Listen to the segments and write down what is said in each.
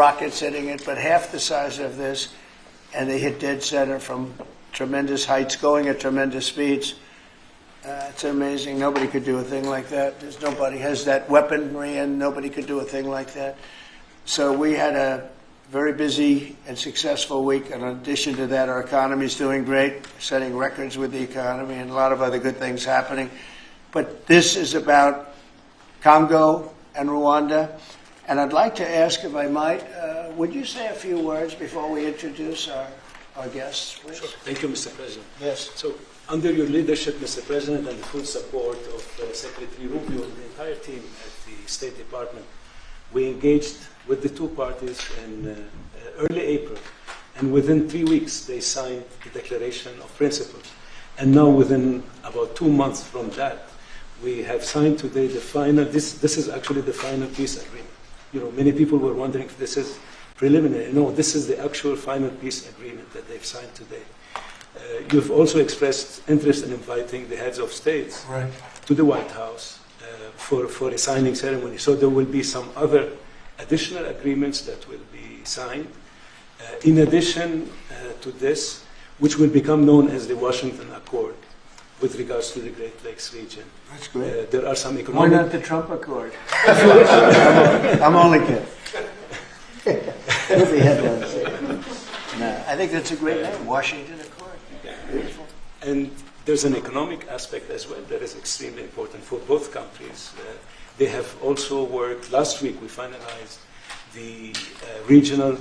rockets hitting it, but half the size of this, and they hit dead center from tremendous heights, going at tremendous speeds. It's amazing. Nobody could do a thing like that. Nobody has that weaponry, and nobody could do a thing like that. So we had a very busy and successful week. And in addition to that, our economy is doing great, setting records with the economy, and a lot of other good things happening. But this is about Congo and Rwanda. And I'd like to ask, if I might, would you say a few words before we introduce our guests, please? Sure. Thank you, Mr. President. Yes. So, under your leadership, Mr. President, and the full support of Secretary Rubio and the entire team at the State Department, we engaged with the two parties in early April. And within 3 weeks, they signed the Declaration of Principles. And now, within about 2 months from that, we have signed today the final, this is actually the final peace agreement. You know, many people were wondering if this is preliminary. No, this is the actual final peace agreement that they've signed today. You've also expressed interest in inviting the heads of states to the White House for a signing ceremony. So there will be some other additional agreements that will be signed. In addition to this, which will become known as the Washington Accord with regards to the Great Lakes region. That's great. There are some economic... Why not the Trump Accord? I'm only kidding. With the headlines. No, I think that's a great name, Washington Accord. Beautiful. And there's an economic aspect as well that is extremely important for both countries. They have also worked, last week we finalized the regional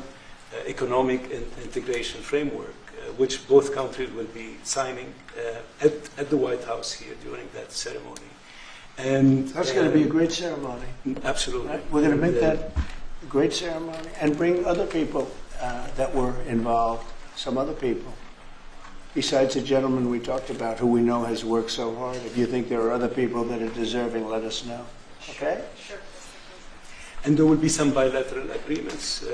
economic integration framework, which both countries will be signing at the White House here during that ceremony. And that's going to be a great ceremony. Absolutely. Right? We're going to make that a great ceremony and bring other people that were involved, some other people. Besides the gentleman we talked about, who we know has worked so hard. If you think there are other people that are deserving, let us know. Okay? Sure. And there will be some bilateral agreements.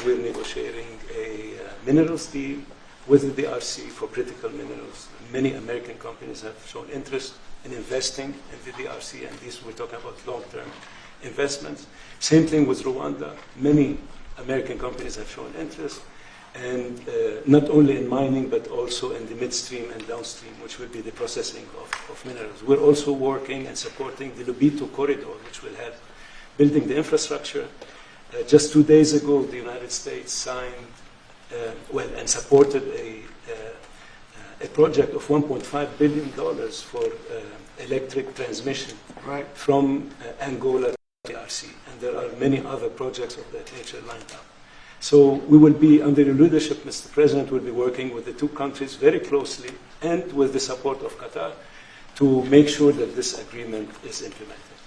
We're negotiating a minerals deal with the DRC for critical minerals. Many American companies have shown interest in investing in the DRC, and these we're talking about long-term investments. Same thing with Rwanda. Many American companies have shown interest, and not only in mining, but also in the midstream and downstream, which will be the processing of minerals. We're also working and supporting the Lobito corridor, which will help building the infrastructure. Just 2 days ago, the United States signed and supported a project of $1.5 billion for electric transmission from Angola to the DRC. And there are many other projects of that nature lined up. So we will be, under your leadership, Mr. President, will be working with the two countries very closely and with the support of Qatar to make sure that this agreement is implemented.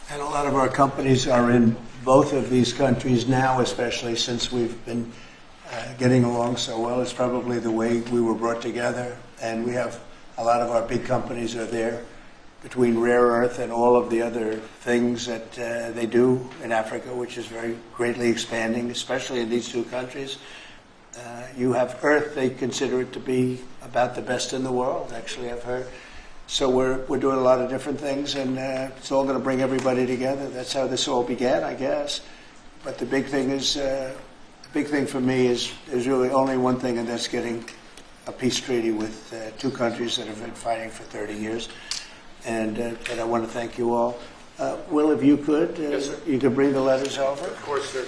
And a lot of our companies are in both of these countries now, especially since we've been getting along so well. It's probably the way we were brought together. And we have a lot of our big companies are there, between rare earth and all of the other things that they do in Africa, which is very greatly expanding, especially in these two countries. You have earth, they consider it to be about the best in the world, actually, I've heard. So we're doing a lot of different things, and it's all going to bring everybody together. That's how this all began, I guess. But the big thing is, the big thing for me is there's really only one thing, and that's getting a peace treaty with two countries that have been fighting for 30 years. And I want to thank you all. Will, if you could, yes, you could bring the letters over. Of course, sir.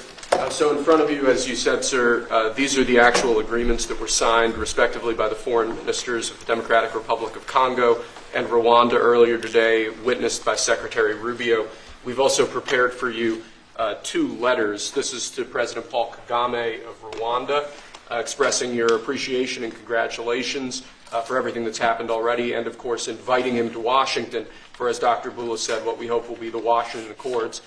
So in front of you, as you said, sir, these are the actual agreements that were signed, respectively, by the foreign ministers of the Democratic Republic of Congo and Rwanda earlier today, witnessed by Secretary Rubio. We've also prepared for you two letters. This is to President Paul Kagame of Rwanda, expressing your appreciation and congratulations for everything that's happened already, and of course inviting him to Washington for, as Dr. Bula said, what we hope will be the Washington Accords,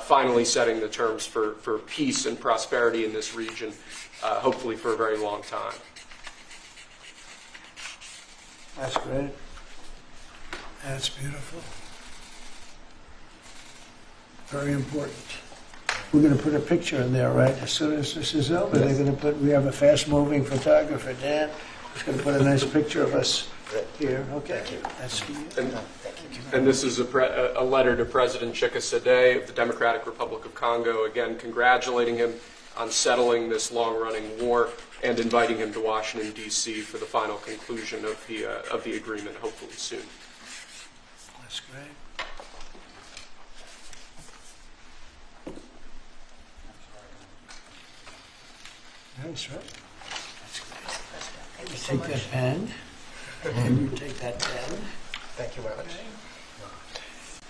finally setting the terms for peace and prosperity in this region, hopefully for a very long time. That's great. That's beautiful. Very important. We're going to put a picture in there, right? As soon as this is over, they're going to put, we have a fast-moving photographer, Dan, who's going to put a nice picture of us here. Okay. That's for you. And this is a letter to President Chikisade of the Democratic Republic of Congo, again congratulating him on settling this long-running war and inviting him to Washington, D.C. for the final conclusion of the agreement, hopefully soon. That's great. That's right. You take that pen, and you take that pen. Thank you very much.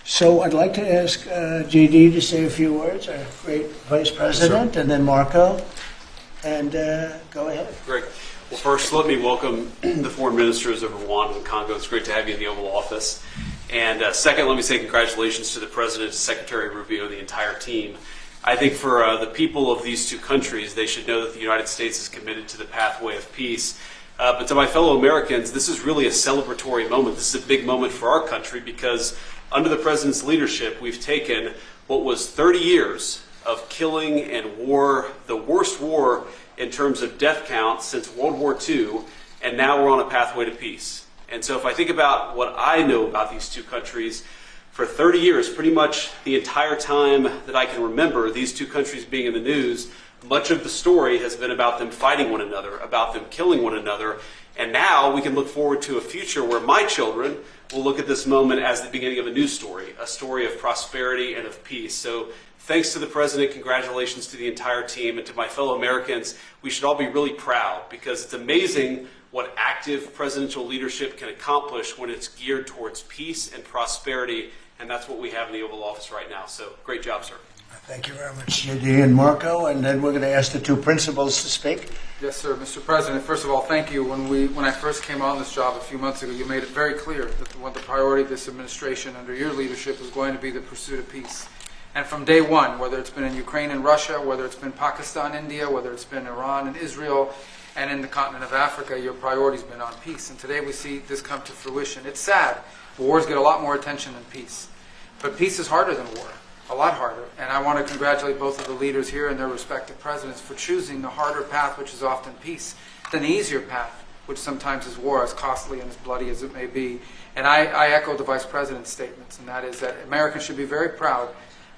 So I'd like to ask GD to say a few words, our great Vice President, and then Marco, and go ahead. Great. Well, first, let me welcome the foreign ministers of Rwanda and Congo. It's great to have you in the Oval Office. And second, let me say congratulations to the President, Secretary Rubio, the entire team. I think for the people of these two countries, they should know that the United States is committed to the pathway of peace. But to my fellow Americans, this is really a celebratory moment. This is a big moment for our country because under the President's leadership, we've taken what was 30 years of killing and war, the worst war in terms of death count since World War II, and now we're on a pathway to peace. And so if I think about what I know about these two countries, for 30 years, pretty much the entire time that I can remember these two countries being in the news, much of the story has been about them fighting one another, about them killing one another. And now we can look forward to a future where my children will look at this moment as the beginning of a new story, a story of prosperity and of peace. So thanks to the President, congratulations to the entire team, and to my fellow Americans. We should all be really proud because it's amazing what active presidential leadership can accomplish when it's geared towards peace and prosperity, and that's what we have in the Oval Office right now. So great job, sir. Thank you very much, JD and Marco, and then we're going to ask the two principals to speak. Yes, sir. Mr. President, first of all, thank you. When I first came on this job a few months ago, you made it very clear that the priority of this administration under your leadership is going to be the pursuit of peace. And from day one, whether it's been in Ukraine and Russia, whether it's been Pakistan, India, whether it's been Iran and Israel, and in the continent of Africa, your priority's been on peace. And today we see this come to fruition. It's sad. Wars get a lot more attention than peace. But peace is harder than war. A lot harder. And I want to congratulate both of the leaders here and their respective presidents for choosing the harder path, which is often peace, than the easier path, which sometimes is war, as costly and as bloody as it may be. And I echo the Vice President's statements, and that is that Americans should be very proud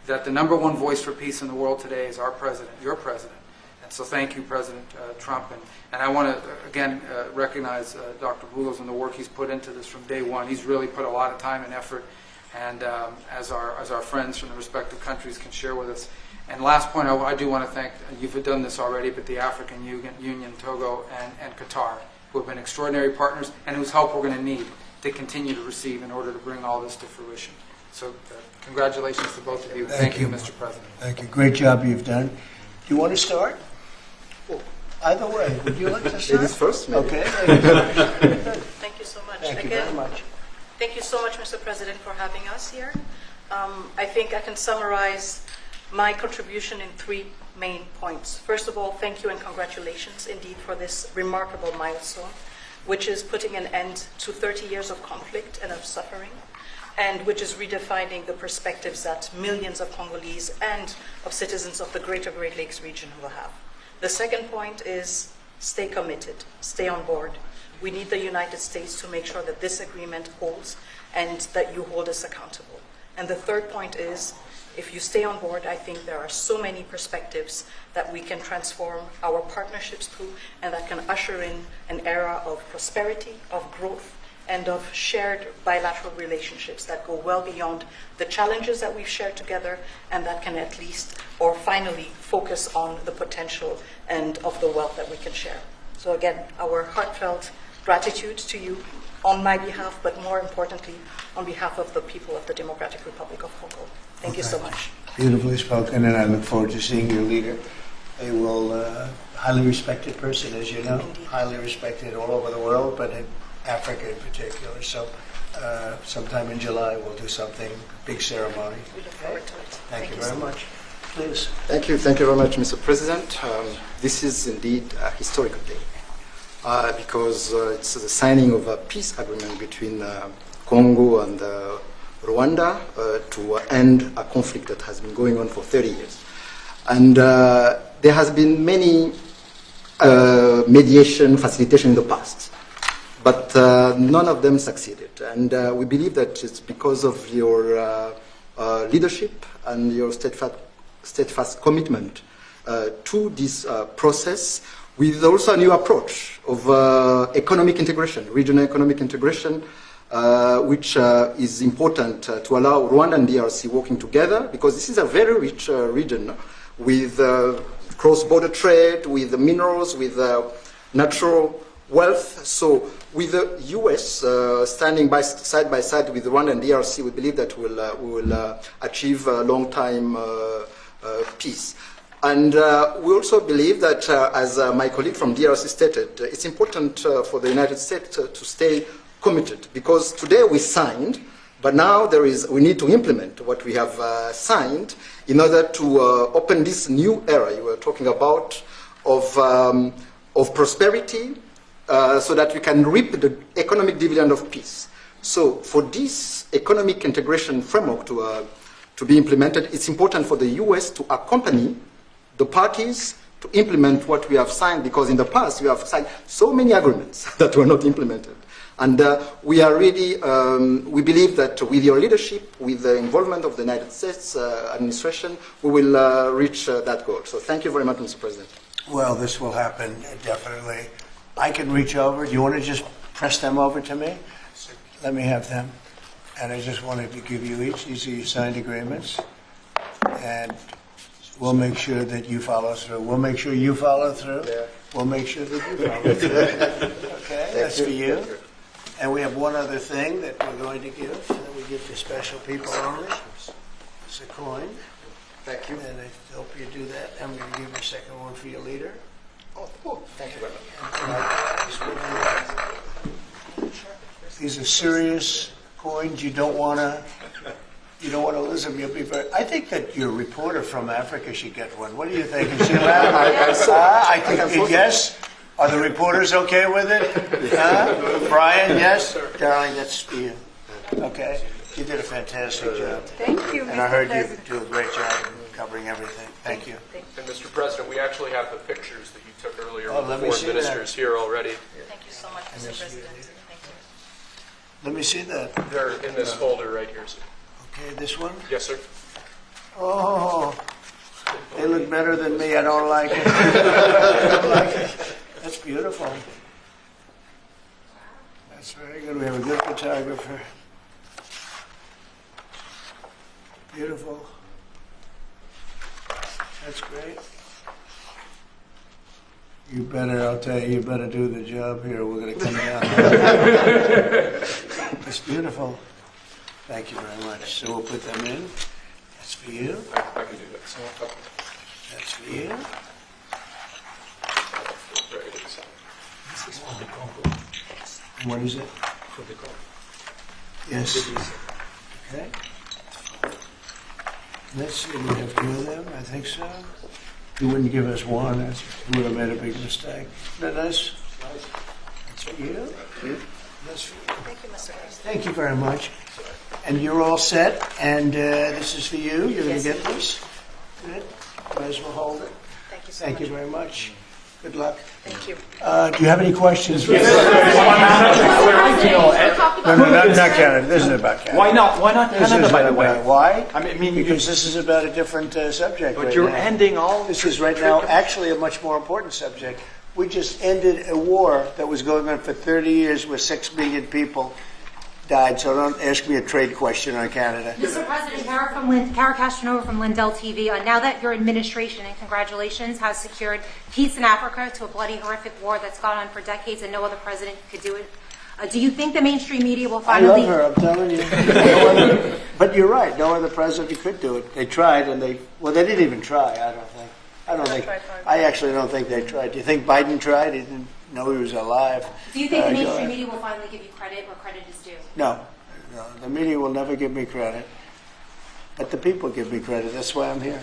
that the #1 voice for peace in the world today is our President, your President. And so thank you, President Trump. And I want to, again, recognize Dr. Boulos and the work he's put into this from day one. He's really put a lot of time and effort, and as our friends from the respective countries can share with us. And last point, I do want to thank, you've done this already, but the African Union, Togo, and Qatar, who have been extraordinary partners and whose help we're going to need to continue to receive in order to bring all this to fruition. So congratulations to both of you. Thank you, Mr. President. Thank you. Great job you've done. Do you want to start? Either way. Would you like to start? Ladies first, maybe. Okay. Thank you so much. Thank you very much. Thank you so much, Mr. President, for having us here. I think I can summarize my contribution in 3 main points. First of all, thank you and congratulations indeed for this remarkable milestone, which is putting an end to 30 years of conflict and of suffering, and which is redefining the perspectives that millions of Congolese and of citizens of the greater Great Lakes region will have. The second point is stay committed, stay on board. We need the United States to make sure that this agreement holds and that you hold us accountable. And the third point is, if you stay on board, I think there are so many perspectives that we can transform our partnerships to, and that can usher in an era of prosperity, of growth, and of shared bilateral relationships that go well beyond the challenges that we've shared together, and that can at least, or finally, focus on the potential and of the wealth that we can share. So again, our heartfelt gratitude to you on my behalf, but more importantly, on behalf of the people of the Democratic Republic of Congo. Thank you so much. Beautifully spoken, and I look forward to seeing your leader. They will, highly respected person, as you know, Indeed. highly respected all over the world, but in Africa in particular. So sometime in July we'll do something, big ceremony. We look forward to it. Thank you so very much. Please. Thank you very much, Mr. President. This is indeed a historical day because it's the signing of a peace agreement between Congo and Rwanda to end a conflict that has been going on for 30 years. And there has been many mediation, facilitation in the past, but none of them succeeded. And we believe that it's because of your leadership and your steadfast commitment to this process with also a new approach of economic integration, regional economic integration, which is important to allow Rwanda and DRC working together, because this is a very rich region with cross-border trade, with minerals, with natural wealth. So with the US standing side by side with Rwanda and DRC, we believe that we will achieve a long-time peace. And we also believe that, as my colleague from DRC stated, it's important for the United States to stay committed, because today we signed, but now we need to implement what we have signed in order to open this new era you were talking about of prosperity, so that we can reap the economic dividend of peace. So for this economic integration framework to be implemented, it's important for the US to accompany the parties to implement what we have signed, because in the past we have signed so many agreements that were not implemented. And we are really, we believe that with your leadership, with the involvement of the United States administration, we will reach that goal. So thank you very much, Mr. President. Well, this will happen, definitely. I can reach over. Do you want to just press them over to me? Let me have them. And I just wanted to give you each. These are your signed agreements. And we'll make sure that you follow through. We'll make sure you follow through. Yeah. We'll make sure that you follow through. Okay, that's for you. And we have one other thing that we're going to give, that we give to special people only. It's a coin. Thank you. And I hope you do that. I'm going to give you a second one for your leader. Oh, thank you very much. These are serious coins. You don't want to lose them. You'll be very. I think that your reporter from Africa should get one. What do you think? Is she allowed? I think yes. Are the reporters okay with it? Brian, yes? Darling, that's for you. Okay? You did a fantastic job. Thank you, And I heard you do a great job in covering everything. Thank you. And Mr. President, we actually have the pictures that you took earlier Oh, with let the me foreign see that. ministers here already. Thank you so much, Mr. President. Thank you. Let me see that. They're in this folder right here, sir. Okay, this one? Yes, sir. Oh, they look better than me. I don't like it. I don't like it. That's beautiful. That's very good. We have a good photographer. Beautiful. That's great. You better, I'll tell you, you better do the job here. We're going to come down. It's beautiful. Thank you very much. So we'll put them in. That's for you. I can do that. That's for you. Very good sign. This is from the Congo. What is it? From the Congo. Yes. Okay. Let's see, we have two of them, I think so. You wouldn't give us one, you would have made a big mistake. Isn't that nice? That's for you. That's for you. Thank you, Mr. President. Thank you very much. And you're all set, and this is for you. You're going to Yes. get this. Good. Might as well hold it. Thank you so Thank much. you very much. Good luck. Thank you. Do you have any questions? No, not Canada. This is about Canada. Why not? Why not This Canada, is by the about- way? Why? I mean, Because this is about a different subject. but right you're now. ending all. This is right now actually a much more important subject. We just ended a war that was going on for 30 years where 6 million people died. So don't ask me a trade question on Canada. Mr. President, Kara Castanova from Lindell TV. Now that your administration, and congratulations, has secured peace in Africa to a bloody, horrific war that's gone on for decades and no other president could do it, do you think the mainstream media will I finally... love her, I'm telling you. No other, but you're right, no other president could do it. They tried and they didn't even try, I don't think. I actually don't think they tried. Do you think Biden tried? He didn't know he was alive. Do you think the Go mainstream ahead. media will finally give you credit where credit is due? No, the media will never give me credit. But the people give me credit. That's why I'm here.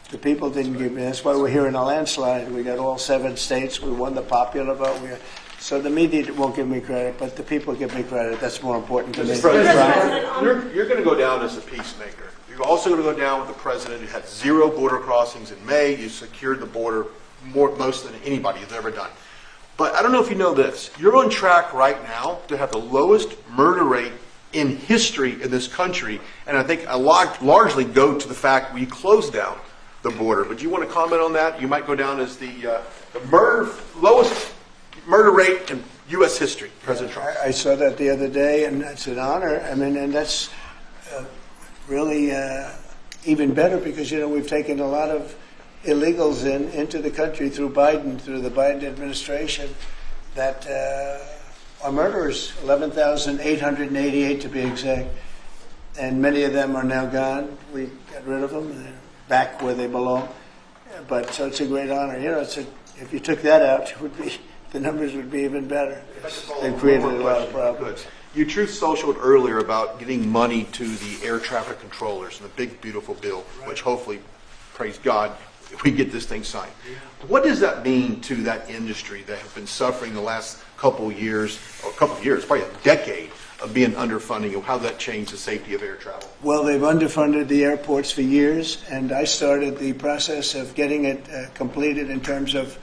The people didn't give me. That's why we're here in a landslide. We got all 7 states. We won the popular vote. So the media won't give me credit, but the people give me credit. That's more important to me. Mr. President, you're going to go down as a peacemaker. You're also going to go down with the president who had 0 border crossings in May. You secured the border most than anybody has ever done. But I don't know if you know this. You're on track right now to have the lowest murder rate in history in this country, and I think a lot largely go to the fact we closed down the border. But do you want to comment on that? You might go down as the lowest murder rate in U.S. history, President Trump. I saw that the other day, and it's an honor. I mean, and that's really even better because, you know, we've taken a lot of illegals into the country through the Biden administration that are murderers, 11,888 to be exact. And many of them are now gone. We got rid of them. They're back where they belong. But so it's a great honor. You know, if you took that out, the numbers would be even better. They've created a lot of problems. Good. You truth socialed earlier about getting money to the air traffic controllers and the big, beautiful bill, which hopefully, praise God, we get this thing signed. What does that mean to that industry that has been suffering the last couple of years, probably a decade, of being underfunding, and how that changed the safety of air travel? Well, they've underfunded the airports for years, and I started the process of getting it completed in terms of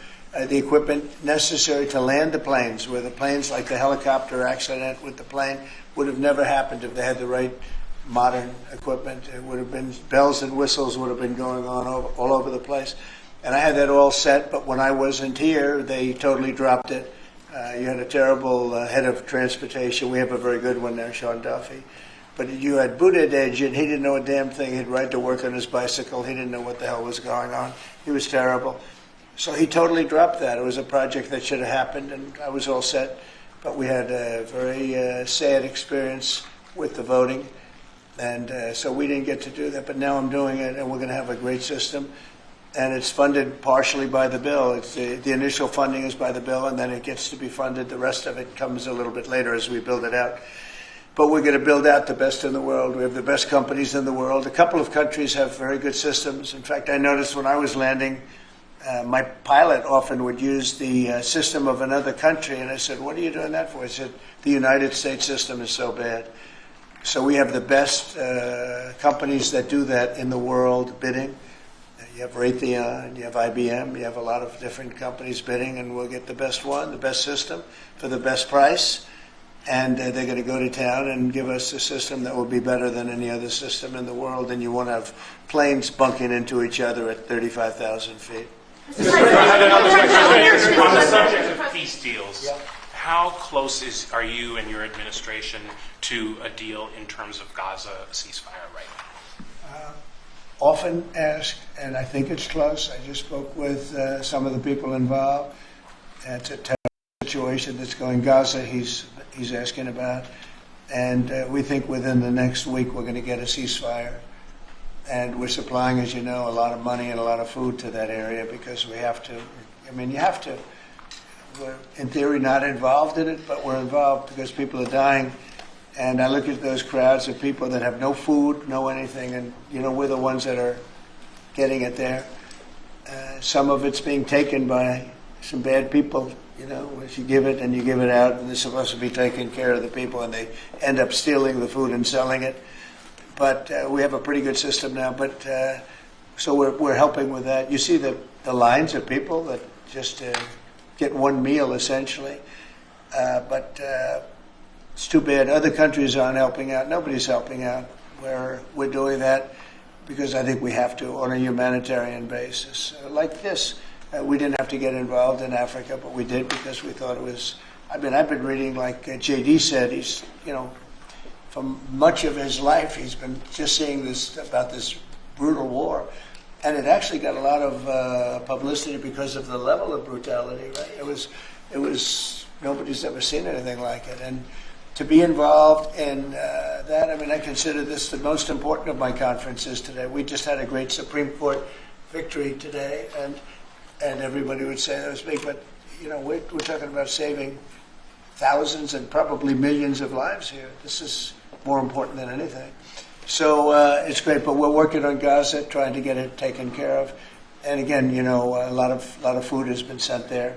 the equipment necessary to land the planes, where the planes, like the helicopter accident with the plane, would have never happened if they had the right modern equipment. It would have been bells and whistles would have been going on all over the place. And I had that all set, but when I wasn't here, they totally dropped it. You had a terrible head of transportation. We have a very good one there, Sean Duffy. But you had Buttigieg, and he didn't know a damn thing. He'd ride to work on his bicycle. He didn't know what the hell was going on. He was terrible. So he totally dropped that. It was a project that should have happened, and I was all set. But we had a very sad experience with the voting, and so we didn't get to do that. But now I'm doing it, and we're going to have a great system. And it's funded partially by the bill. It's the initial funding is by the bill, and then it gets to be funded. The rest of it comes a little bit later as we build it out. But we're going to build out the best in the world. We have the best companies in the world. A couple of countries have very good systems. In fact, I noticed when I was landing, my pilot often would use the system of another country, and I said, "What are you doing that for?" He said, "The United States system is so bad." So we have the best companies that do that in the world bidding. You have Raytheon, you have IBM, you have a lot of different companies bidding, and we'll get the best one, the best system for the best price. And they're going to go to town and give us a system that will be better than any other system in the world. And you won't have planes bunking into each other at 35,000 feet. On the subject of peace deals, how close are you and your administration to a deal in terms of Gaza ceasefire right now? Often asked, and I think it's close. I just spoke with some of the people involved. It's a terrible situation that's going Gaza. He's asking about, and we think within the next week we're going to get a ceasefire. And we're supplying, as you know, a lot of money and a lot of food to that area because we have to. I mean, you have to. We're in theory not involved in it, but we're involved because people are dying. And I look at those crowds of people that have no food, no anything, and, you know, we're the ones that are getting it there. Some of it's being taken by some bad people, you know, if you give it and you give it out, and they're supposed to be taking care of the people, and they end up stealing the food and selling it. But we have a pretty good system now, but so we're helping with that. You see the lines of people that just get one meal, essentially. But it's too bad. Other countries aren't helping out. Nobody's helping out. We're doing that because I think we have to on a humanitarian basis. Like this, we didn't have to get involved in Africa, but we did because we thought it was. I mean, I've been reading, like J.D. said, he's, you know, from much of his life, he's been just seeing this about this brutal war, and it actually got a lot of publicity because of the level of brutality. Right? It was nobody's ever seen anything like it, and to be involved in that, I mean, I consider this the most important of my conferences today. We just had a great Supreme Court victory today, and everybody would say that was big, but you know, we're talking about saving thousands and probably millions of lives here. This is more important than anything. So it's great, but we're working on Gaza, trying to get it taken care of. And again, you know, a lot of food has been sent there,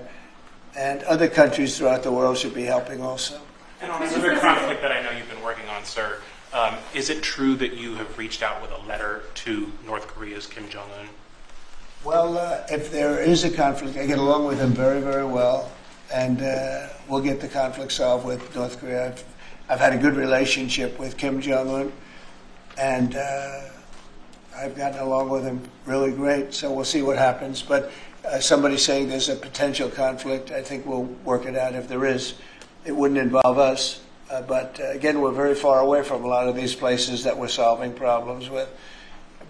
and other countries throughout the world should be helping also. And on another conflict that I know you've been working on, sir, is it true that you have reached out with a letter to North Korea's Kim Jong-un? Well, if there is a conflict, I get along with him very, very well, and we'll get the conflict solved with North Korea. I've had a good relationship with Kim Jong-un, and I've gotten along with him really great, so we'll see what happens. But somebody saying there's a potential conflict, I think we'll work it out if there is. It wouldn't involve us. But again, we're very far away from a lot of these places that we're solving problems with.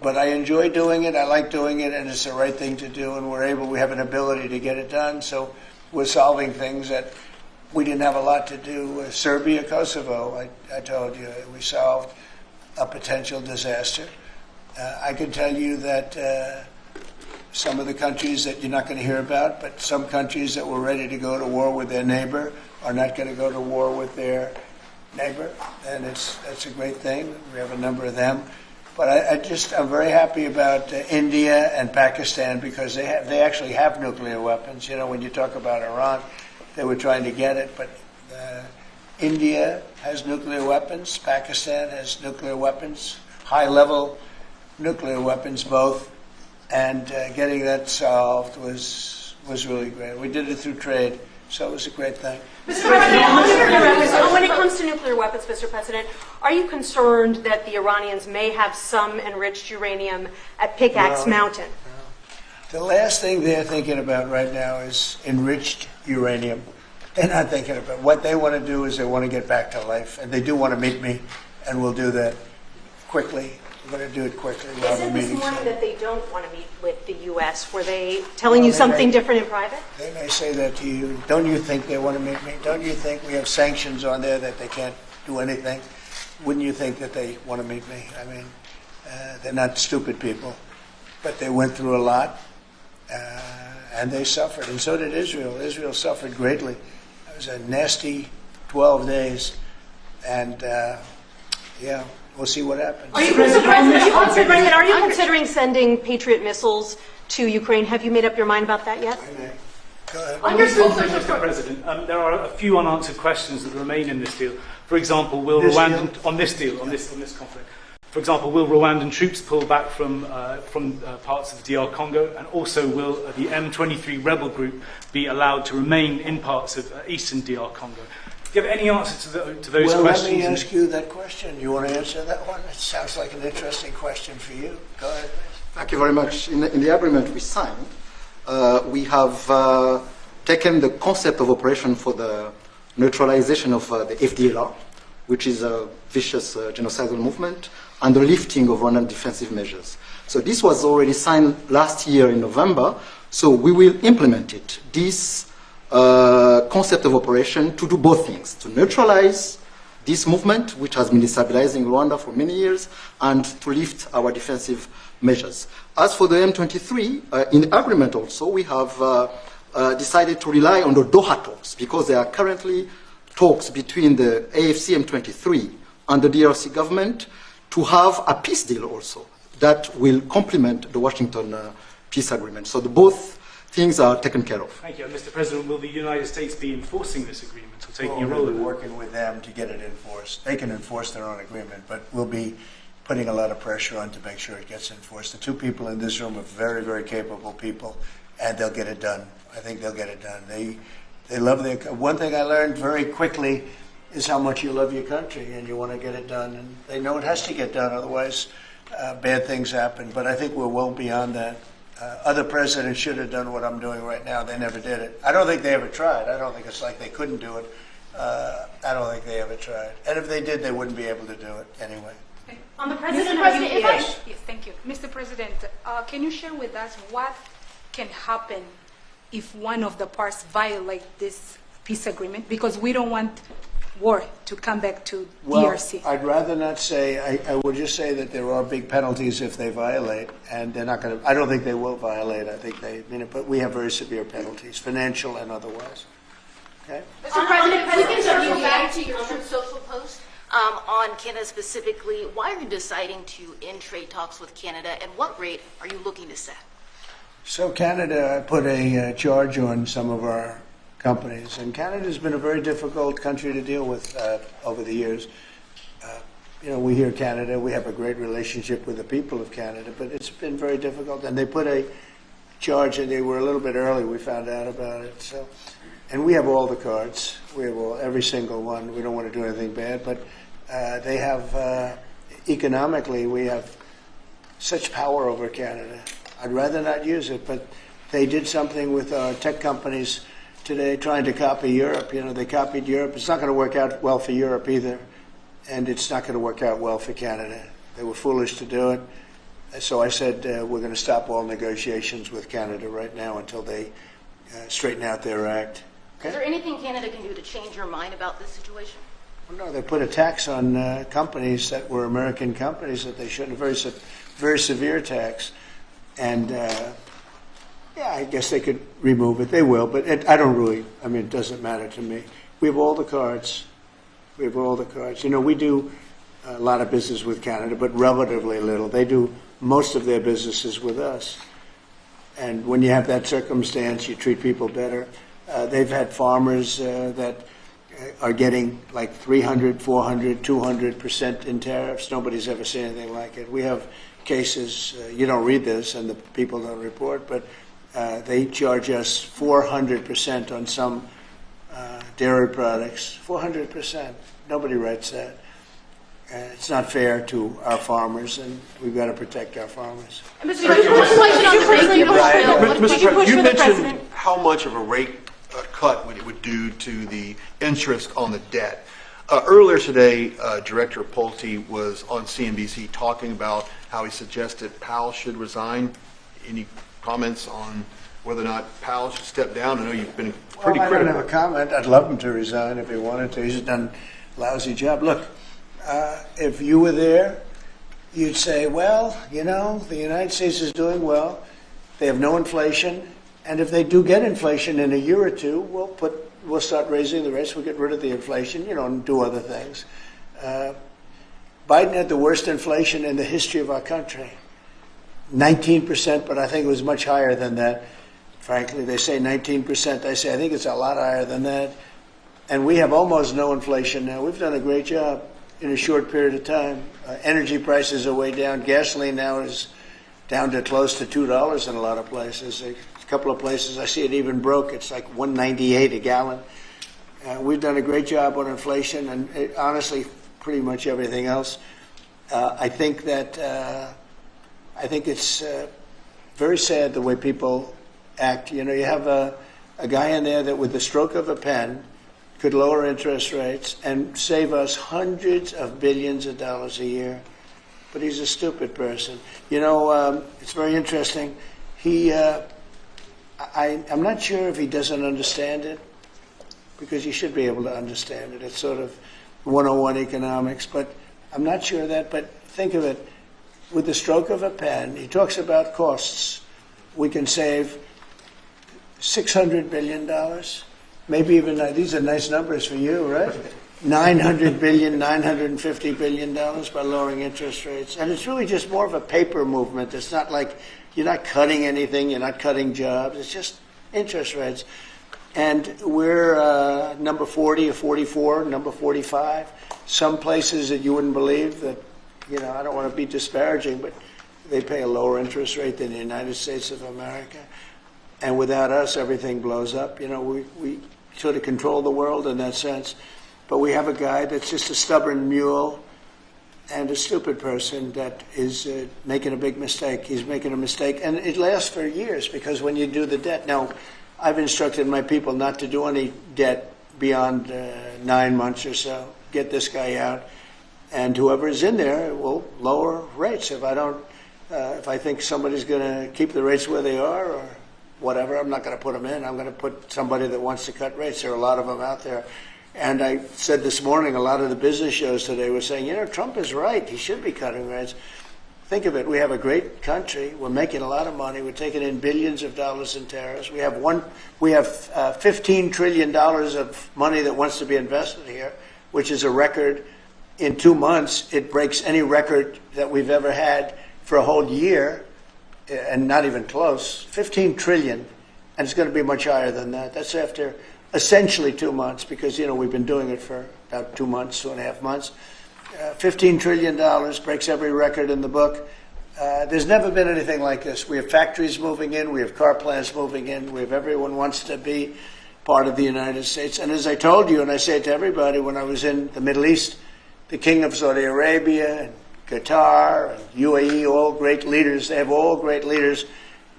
But I enjoy doing it, I like doing it, and it's the right thing to do, and we have an ability to get it done. So we're solving things that we didn't have a lot to do. Serbia, Kosovo, I told you, we solved a potential disaster. I can tell you that some of the countries that you're not going to hear about, but some countries that were ready to go to war with their neighbor are not going to go to war with their neighbor, and that's a great thing. We have a number of them. But I'm very happy about India and Pakistan because they actually have nuclear weapons. You know, when you talk about Iran, they were trying to get it, but India has nuclear weapons. Pakistan has nuclear weapons, high-level nuclear weapons both, and getting that solved was really great. We did it through trade, so it was a great thing. Mr. President, when it comes to nuclear weapons, Mr. President, are you concerned that the Iranians may have some enriched uranium at Pickaxe Mountain? The last thing they're thinking about right now is enriched uranium. They're not thinking about what they want to do is they want to get back to life, and they do want to meet me, and we'll do that quickly. We're going to do it quickly. They said this morning that they don't want to meet with the U.S. Were they telling you something different in private? They may say that to you. Don't you think they want to meet me? Don't you think we have sanctions on there that they can't do anything? Wouldn't you think that they want to meet me? I mean, they're not stupid people, but they went through a lot, and they suffered, and so did Israel. Israel suffered greatly. It was a nasty 12 days, and yeah. We'll see what happens. Are you considering sending Patriot missiles to Ukraine? Have you made up your mind about that yet? Go ahead. Mr. President, there are a few unanswered questions that remain in this deal. For example, will Rwandan conflict? For example, will Rwandan troops pull back from parts of DR Congo, and also will the M23 rebel group be allowed to remain in parts of eastern DR Congo? Do you have any answer to those questions? Let me ask you that question. You want to answer that one? It sounds like an interesting question for you. Go ahead. Thank you very much. In the agreement we signed, we have taken the concept of operation for the neutralization of the FDLR, which is a vicious genocidal movement, and the lifting of Rwandan defensive measures. So this was already signed last year in November, so we will implement it. This concept of operation to do both things, to neutralize this movement, which has been destabilizing Rwanda for many years, and to lift our defensive measures. As for the M23, in the agreement also, we have decided to rely on the Doha talks, because there are currently talks between the AFC M23 and the DRC government to have a peace deal also that will complement the Washington peace agreement. So both things are taken care of. Thank you. Mr. President, will the United States be enforcing this agreement or taking a role in it? We're working with them to get it enforced. They can enforce their own agreement, but we'll be putting a lot of pressure on to make sure it gets enforced. The two people in this room are very, very capable people, and they'll get it done. I think they'll get it done. They love their... One thing I learned very quickly is how much you love your country, and you want to get it done. And they know it has to get done, otherwise bad things happen. But I think we're well beyond that. Other presidents should have done what I'm doing right now. They never did it. I don't think they ever tried. I don't think it's like they couldn't do it. I don't think they ever tried. And if they did, they wouldn't be able to do it anyway. On the President, Mr. President, yes, thank you. Mr. President, can you share with us what can happen if one of the parts violate this peace agreement? Because we don't want war to come back to DRC. I'd rather not say. I would just say that there are big penalties if they violate, and they're not going to. I don't think they will violate. I think they mean it, but we have very severe penalties, financial and otherwise. Okay. Mr. President, we can circle back to your social post on Canada specifically. Why are you deciding to end trade talks with Canada, and what rate are you looking to set? So Canada put a charge on some of our companies, and Canada's been a very difficult country to deal with over the years. We hear Canada, we have a great relationship with the people of Canada, but it's been very difficult, and they put a charge, and they were a little bit early, we found out about it. So, and we have all the cards, we have every single one. We don't want to do anything bad, but they have, economically, we have such power over Canada. I'd rather not use it, but they did something with our tech companies today trying to copy Europe. You know, they copied Europe. It's not going to work out well for Europe either, and it's not going to work out well for Canada. They were foolish to do it. So I said we're going to stop all negotiations with Canada right now until they straighten out their act. Okay? Is there anything Canada can do to change your mind about this situation? Well, no, they put a tax on companies that were American companies that they shouldn't. Very severe tax. And, yeah, I guess they could remove it. They will, but I don't really, I mean, it doesn't matter to me. We have all the cards. We have all the cards. You know, we do a lot of business with Canada, but relatively little. They do most of their businesses with us. And when you have that circumstance, you treat people better. They've had farmers that are getting like 300, 400, 200% in tariffs. Nobody's ever seen anything like it. We have cases, you don't read this and the people don't report, but they charge us 400% on some dairy products. 400%. Nobody writes that. It's not fair to our farmers, and we've got to protect our farmers. Mr. President, you mentioned how much of a rate cut it would do to the interest on the debt. Earlier today, Director Pulte was on CNBC talking about how he suggested Powell should resign. Any comments on whether or not Powell should step down? I know you've been pretty critical. I don't have a comment. I'd love him to resign if he wanted to. He's done a lousy job. Look, if you were there, you'd say, well, you know, the United States is doing well. They have no inflation. And if they do get inflation in a year or two, we'll start raising the rates. We'll get rid of the inflation, you know, and do other things. Biden had the worst inflation in the history of our country. 19%, but I think it was much higher than that. Frankly, they say 19%. I say I think it's a lot higher than that. And we have almost no inflation now. We've done a great job in a short period of time. Energy prices are way down. Gasoline now is down to close to $2 in a lot of places. A couple of places I see it even broke. It's like $1.98 a gallon. We've done a great job on inflation and honestly, pretty much everything else. I think it's very sad the way people act. You know, you have a guy in there that with the stroke of a pen could lower interest rates and save us hundreds of billions of dollars a year. But he's a stupid person. You know, it's very interesting. I'm not sure if he doesn't understand it, because you should be able to understand it. It's sort of 101 economics, but I'm not sure of that. But think of it, with the stroke of a pen, he talks about costs. We can save $600 billion, maybe even, these are nice numbers for you, right? $900 billion, $950 billion by lowering interest rates. And it's really just more of a paper movement. It's not like you're not cutting anything, you're not cutting jobs. It's just interest rates. And we're number 40 or 44, number 45. Some places that you wouldn't believe that, you know, I don't want to be disparaging, but they pay a lower interest rate than the United States of America. And without us, everything blows up. You know, we sort of control the world in that sense. But we have a guy that's just a stubborn mule and a stupid person that is making a big mistake. He's making a mistake. And it lasts for years, because when you do the debt, now, I've instructed my people not to do any debt beyond 9 months or so. Get this guy out. And whoever is in there will lower rates. If I think somebody's going to keep the rates where they are or whatever, I'm not going to put them in. I'm going to put somebody that wants to cut rates. There are a lot of them out there. And I said this morning, a lot of the business shows today were saying, you know, Trump is right. He should be cutting rates. Think of it. We have a great country. We're making a lot of money. We're taking in billions of dollars in tariffs. We have $15 trillion of money that wants to be invested here, which is a record. In 2 months, it breaks any record that we've ever had for a whole year, and not even close. 15 trillion, and it's going to be much higher than that. That's after essentially 2 months, because, you know, we've been doing it for about 2 months, 2.5 months. $15 trillion breaks every record in the book. There's never been anything like this. We have factories moving in. We have car plants moving in. We have everyone wants to be part of the United States. And as I told you, and I say it to everybody, when I was in the Middle East, the king of Saudi Arabia, and Qatar, and UAE, all great leaders. They have all great leaders.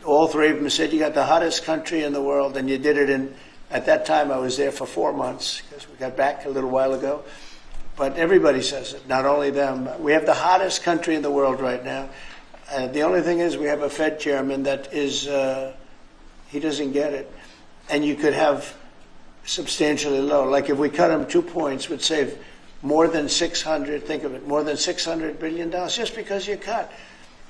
All three of them said, you got the hottest country in the world, and you did it in, at that time I was there for 4 months, because we got back a little while ago. But everybody says it, not only them. We have the hottest country in the world right now. The only thing is we have a Fed chairman that is, he doesn't get it. And you could have substantially low. Like if we cut him 2 points, would save more than 600, think of it, more than $600 billion just because you cut.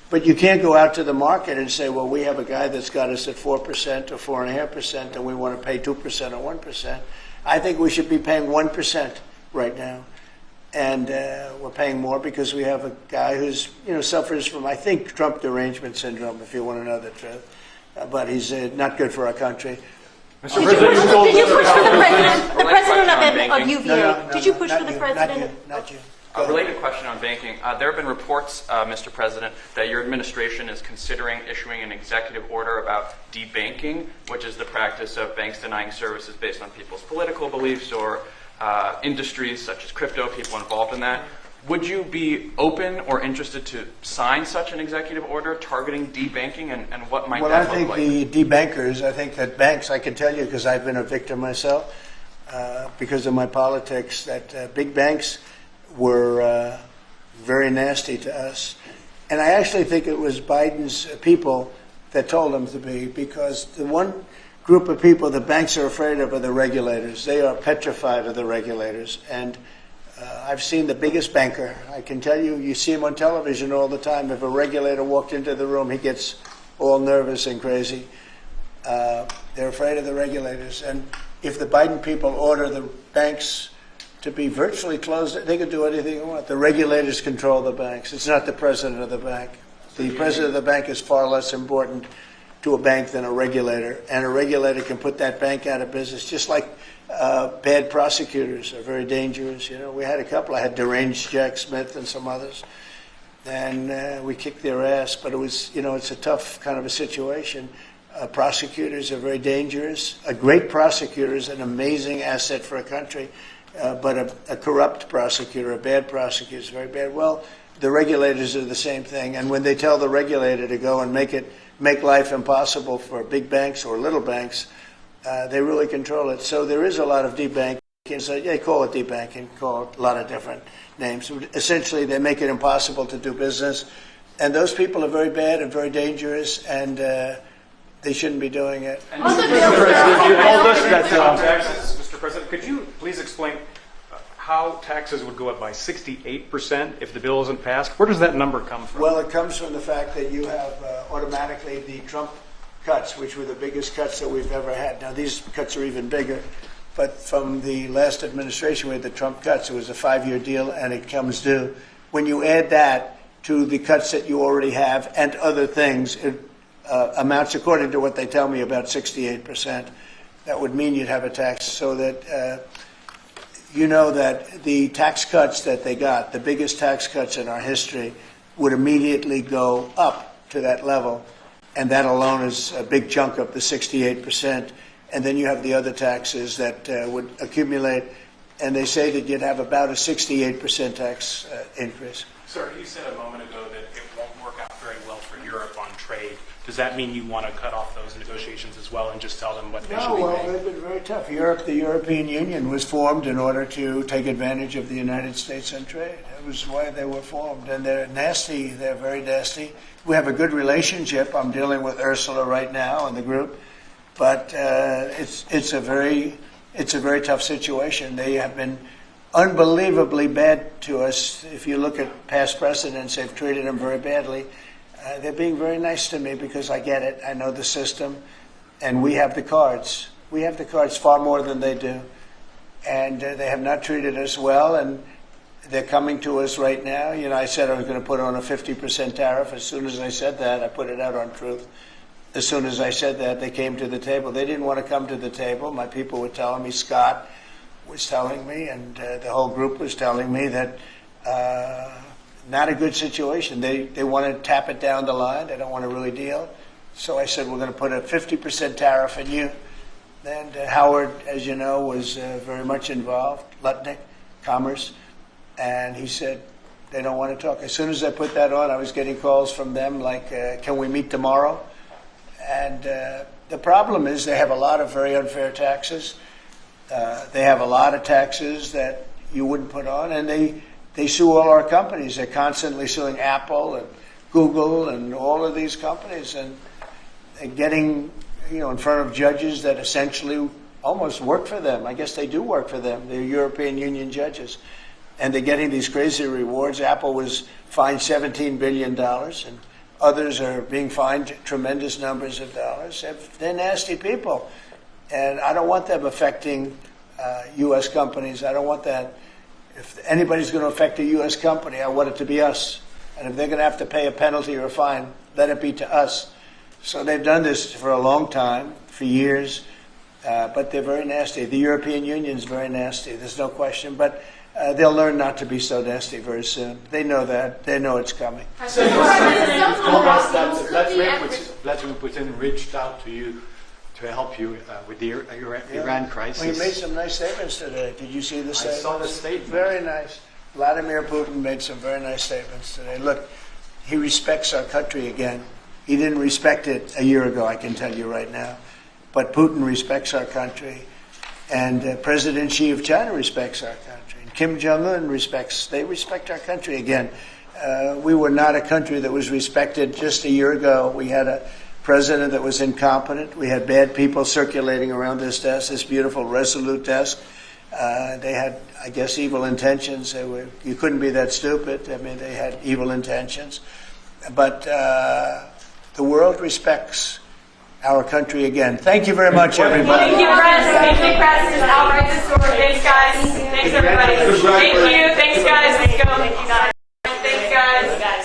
But you can't go out to the market and say, well, we have a guy that's got us at 4% or 4.5%, and we want to pay 2% or 1%. I think we should be paying 1% right now. And we're paying more because we have a guy who's, suffers from, I think, Trump derangement syndrome, if you want to know the truth. But he's not good for our country. Did you push for the president? The president of UVA. Did you push for the president? Not you. A related question on banking. There have been reports, Mr. President, that your administration is considering issuing an executive order about debanking, which is the practice of banks denying services based on people's political beliefs or industries such as crypto, people involved in that. Would you be open or interested to sign such an executive order targeting debanking, and what might that look like? Well, I think the debankers, I think that banks, I can tell you because I've been a victim myself, because of my politics, that big banks were very nasty to us. And I actually think it was Biden's people that told them to be, because the one group of people the banks are afraid of are the regulators. They are petrified of the regulators. And I've seen the biggest banker. I can tell you, you see him on television all the time. If a regulator walked into the room, he gets all nervous and crazy. They're afraid of the regulators. And if the Biden people order the banks to be virtually closed, they can do anything they want. The regulators control the banks. It's not the president of the bank. The president of the bank is far less important to a bank than a regulator. And a regulator can put that bank out of business, just like bad prosecutors are very dangerous. We had a couple. I had deranged Jack Smith and some others. And we kicked their ass. But it was, it's a tough kind of a situation. Prosecutors are very dangerous. A great prosecutor is an amazing asset for a country. But a corrupt prosecutor, a bad prosecutor is very bad. Well, the regulators are the same thing. And when they tell the regulator to go and make life impossible for big banks or little banks, they really control it. So there is a lot of debanking. So they call it debanking, call it a lot of different names. Essentially, they make it impossible to do business. And those people are very bad and very dangerous, and they shouldn't be doing it. Mr. President, could you please explain how taxes would go up by 68% if the bill isn't passed? Where does that number come from? Well, it comes from the fact that you have automatically the Trump cuts, which were the biggest cuts that we've ever had. Now, these cuts are even bigger. But from the last administration, we had the Trump cuts. It was a 5-year deal, and it comes due. When you add that to the cuts that you already have and other things, it amounts, according to what they tell me, about 68%. That would mean you'd have a tax so that that the tax cuts that they got, the biggest tax cuts in our history, would immediately go up to that level. And that alone is a big chunk of the 68%. And then you have the other taxes that would accumulate. And they say that you'd have about a 68% tax increase. Sir, you said a moment ago that it won't work out very well for Europe on trade. Does that mean you want to cut off those negotiations as well and just tell them what they should be paying? They've been very tough. The European Union was formed in order to take advantage of the United States on trade. That was why they were formed. And they're nasty. They're very nasty. We have a good relationship. I'm dealing with Ursula right now and the group. But it's a very tough situation. They have been unbelievably bad to us. If you look at past precedents, they've treated them very badly. They're being very nice to me because I get it. I know the system, and we have the cards. We have the cards far more than they do, and they have not treated us well. And they're coming to us right now. I said I was going to put on a 50% tariff. As soon as I said that, I put it out on Truth. As soon as I said that, they came to the table. They didn't want to come to the table. My people were telling me, Scott was telling me, and the whole group was telling me that not a good situation. They want to tap it down the line. They don't want to really deal. So I said, we're going to put a 50% tariff on you. And Howard, as you know, was very much involved, Lutnick, Commerce. And he said, They don't want to talk. As soon as I put that on, I was getting calls from them like, can we meet tomorrow? And the problem is they have a lot of very unfair taxes. They have a lot of taxes that you wouldn't put on, and they sue all our companies. They're constantly suing Apple and Google and all of these companies, and getting in front of judges that essentially almost work for them. I guess they do work for them. They're European Union judges. And they're getting these crazy rewards. Apple was fined $17 billion, and others are being fined tremendous numbers of dollars. They're nasty people. And I don't want them affecting U.S. companies. I don't want that. If anybody's going to affect a U.S. company, I want it to be us. And if they're going to have to pay a penalty or a fine, let it be to us. So they've done this for a long time, for years, but they're very nasty. The European Union's very nasty, there's no question. But they'll learn not to be so nasty very soon. They know that. They know it's coming. Vladimir Putin reached out to you to help you with the Iran crisis. Well, he made some nice statements today. Did you see the statements? I saw the statement. Very nice. Vladimir Putin made some very nice statements today. Look, he respects our country again. He didn't respect it a year ago, I can tell you right now. But Putin respects our country. And President Xi of China respects our country. And Kim Jong-un they respect our country again. We were not a country that was respected just a year ago. We had a president that was incompetent. We had bad people circulating around this desk, this beautiful, resolute desk. They had, I guess, evil intentions. You couldn't be that stupid. I mean, they had evil intentions. But the world respects our country again. Thank you very much, everybody. Thank you, press. Thank you, press. Just outright the story. Thanks, guys. Thanks, everybody. Thank you. Thanks, guys. Let's go. Thank you, guys. Thanks, guys.